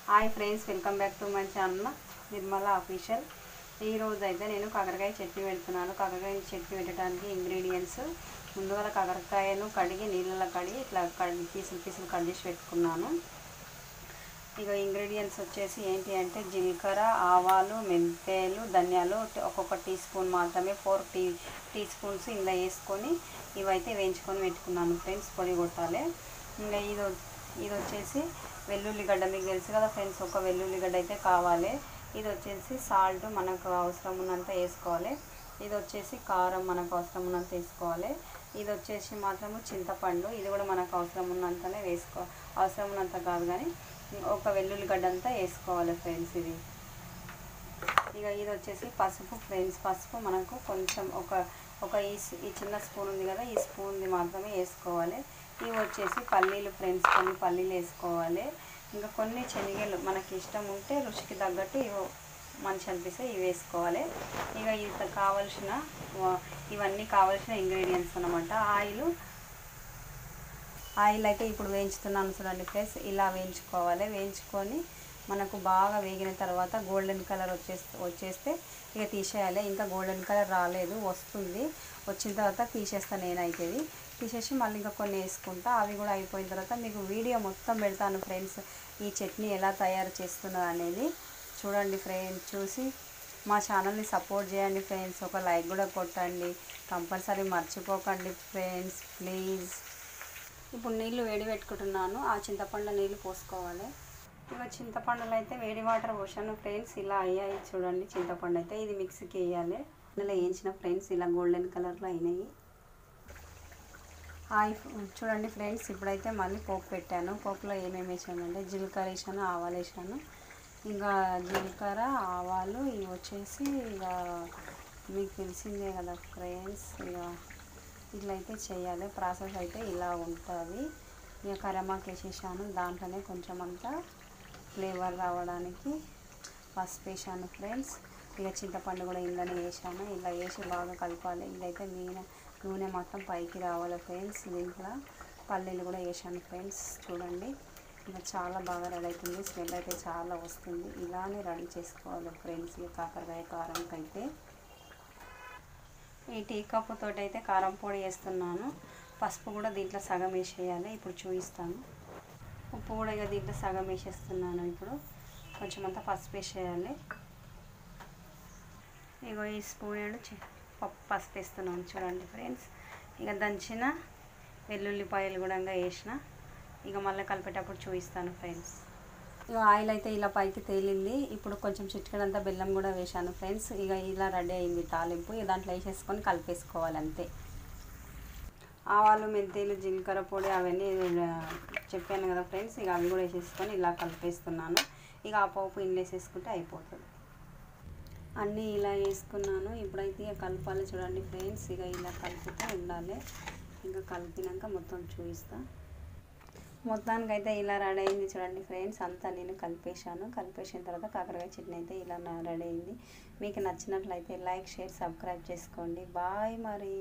Hi friends, welcome back to my channel Nirmala official. ఈరోజు అయితే నేను కాకరకాయ చట్నీ పెడుతున్నాను. కాకరకాయ చట్నీ పెట్టడానికి ఇంగ్రీడియంట్స్ ముందుగా కాకరకాయను కడిగి నీళ్ళలో కడిగి ఇట్లా పీసులు పీసులు కట్ చేసి పెట్టుకున్నాను. ఇక ఇంగ్రీడియంట్స్ వచ్చేసి ఏంటి అంటే జీలకర్ర, ఆవాలు, మెంతులు, ధనియాలు ఒక్కొక్క టీ స్పూన్ మాత్రమే 4 టీ స్పూన్స్ ఇలా వేసుకొని ఇవైతే వేయించుకొని పెట్టుకున్నాను ఫ్రెండ్స్. పొడి కొట్టాలి. ఇంకా ఇది వచ్చేసి వెల్లుల్లిగడ్డ, మీకు తెలుసు కదా ఫ్రెండ్స్, ఒక వెల్లుల్లిగడ్డ అయితే కావాలి. ఇది వచ్చేసి సాల్ట్ మనకు అవసరం ఉన్నంత వేసుకోవాలి. ఇది వచ్చేసి కారం మనకు అవసరం ఉన్నంత వేసుకోవాలి. ఇది వచ్చేసి మాత్రము చింతపండు, ఇది కూడా మనకు అవసరం ఉన్నంతనే అవసరం ఉన్నంత కాదు కానీ ఒక వెల్లుల్లిగడ్డ అంతా వేసుకోవాలి ఫ్రెండ్స్. ఇది వచ్చేసి పసుపు ఫ్రెండ్స్. పసుపు మనకు కొంచెం ఒక ఈ చిన్న స్పూన్ ఉంది కదా, ఈ స్పూన్ది మాత్రమే వేసుకోవాలి. ఇవి వచ్చేసి పల్లీలు ఫ్రెండ్స్, కొన్ని పల్లీలు వేసుకోవాలి. ఇంకా కొన్ని శనగలు మనకి ఇష్టం ఉంటే రుచికి తగ్గట్టు మంచి అనిపిస్తే ఇవి వేసుకోవాలి. ఇక ఇది ఇవన్నీ కావాల్సిన ఇంగ్రీడియంట్స్ అన్నమాట. ఆయిల్ అయితే ఇప్పుడు వేయించుతున్నాను చూడండి ఫ్రెండ్స్. ఇలా వేయించుకొని మనకు బాగా వేగిన తర్వాత గోల్డెన్ కలర్ వచ్చేస్తే ఇక తీసేయాలి. ఇంకా గోల్డెన్ కలర్ రాలేదు, వస్తుంది. వచ్చిన తర్వాత తీసేస్తాను నేనైతే. తీసేసి మళ్ళీ ఇంకా కొన్ని వేసుకుంటా. అవి కూడా అయిపోయిన తర్వాత మీకు వీడియో మొత్తం పెడతాను ఫ్రెండ్స్, ఈ చట్నీ ఎలా తయారు చేస్తున్నారు అనేది చూడండి ఫ్రెండ్స్. చూసి మా ఛానల్ని సపోర్ట్ చేయండి ఫ్రెండ్స్. ఒక లైక్ కూడా కొట్టండి, కంపల్సరీ మర్చిపోకండి ఫ్రెండ్స్ ప్లీజ్. ఇప్పుడు నీళ్ళు వేడి పెట్టుకుంటున్నాను. ఆ చింతపండు నీళ్ళు పోసుకోవాలి. ఇక చింతపండులో అయితే వేడి వాటర్ పోసాను ఫ్రెండ్స్. ఇలా అయ్యాయి చూడండి. చింతపండు అయితే ఇది మిక్సీకి వేయాలి. ఇందులో వేయించిన ఫ్రెండ్స్ ఇలా గోల్డెన్ కలర్లో అయినాయి. చూడండి ఫ్రెండ్స్, ఇప్పుడైతే మళ్ళీ పోపు పెట్టాను. పోపులో ఏమేమి వేసానంటే జీలకర్ర వేసాను, ఆవాలు వేసాను. ఇంకా జీలకర్ర, ఆవాలు ఇవి వచ్చేసి ఇక మీకు తెలిసిందే కదా ఫ్రెండ్స్. ఇట్లా అయితే చేయాలి. ప్రాసెస్ అయితే ఇలా ఉంటుంది. ఇక కరివేపాకు వేసేసాను. దాంట్లోనే కొంచెం అంతా ఫ్లేవర్ రావడానికి పసుపు వేసాను ఫ్రెండ్స్. ఇక చింతపండు కూడా ఇందులోనే వేసాను. ఇలా వేసి బాగా కలపాలి. ఇదైతే నూనె మొత్తం పైకి రావాలి ఫ్రెండ్స్. దీంట్లో పల్లీలు కూడా వేసాను ఫ్రెండ్స్. చూడండి, ఇంకా చాలా బాగా రెడీ అవుతుంది. స్మెల్ అయితే చాలా వస్తుంది. ఇలానే రెడీ చేసుకోవాలి ఫ్రెండ్స్. ఈ కాకరకాయ కారంకి అయితే ఈ టీ కప్పు తోటి అయితే కారం పొడి వేస్తున్నాను. పసుపు కూడా దీంట్లో సగం వేసేయాలి. ఇప్పుడు చూపిస్తాను. ఉప్పు కూడా ఇక దీంట్లో సగం వేసేస్తున్నాను. ఇప్పుడు కొంచెం అంతా పసుపు వేసేయాలి. ఇగో ఈ స్పూన్ పసుపు వేస్తున్నాను చూడండి ఫ్రెండ్స్. ఇక దంచిన వెల్లుల్లిపాయలు కూడా వేసిన. ఇక మళ్ళీ కలిపేటప్పుడు చూపిస్తాను ఫ్రెండ్స్. ఇక ఆయిల్ అయితే ఇలా పైకి తేలింది. ఇప్పుడు కొంచెం చిటికెడంతా బెల్లం కూడా వేసాను ఫ్రెండ్స్. ఇక ఇలా రెడీ అయింది తాలింపు. దాంట్లో వేసేసుకొని కలిపేసుకోవాలి అంతే. ఆవాలు, మెంతులు, జీలకర్ర పొడి అవన్నీ చెప్పాను కదా ఫ్రెండ్స్. ఇక అవి కూడా వేసేసుకొని ఇలా కలిపేస్తున్నాను. ఇక ఆ పోపు ఇంట్లో వేసేసుకుంటే అయిపోతుంది. అన్నీ ఇలా వేసుకున్నాను. ఇప్పుడైతే ఇక కలపాలి చూడండి ఫ్రెండ్స్. ఇక ఇలా కలుపుతూ ఉండాలి. ఇంకా కలిపినాక మొత్తం చూపిస్తా. మొత్తానికైతే ఇలా రెడీ అయింది చూడండి ఫ్రెండ్స్. అంతా నేను కలిపేసిన తర్వాత కాకరకాయ చట్నీ అయితే ఇలా రెడీ అయింది. మీకు నచ్చినట్లయితే లైక్, షేర్, సబ్స్క్రైబ్ చేసుకోండి. బాయ్ మరి.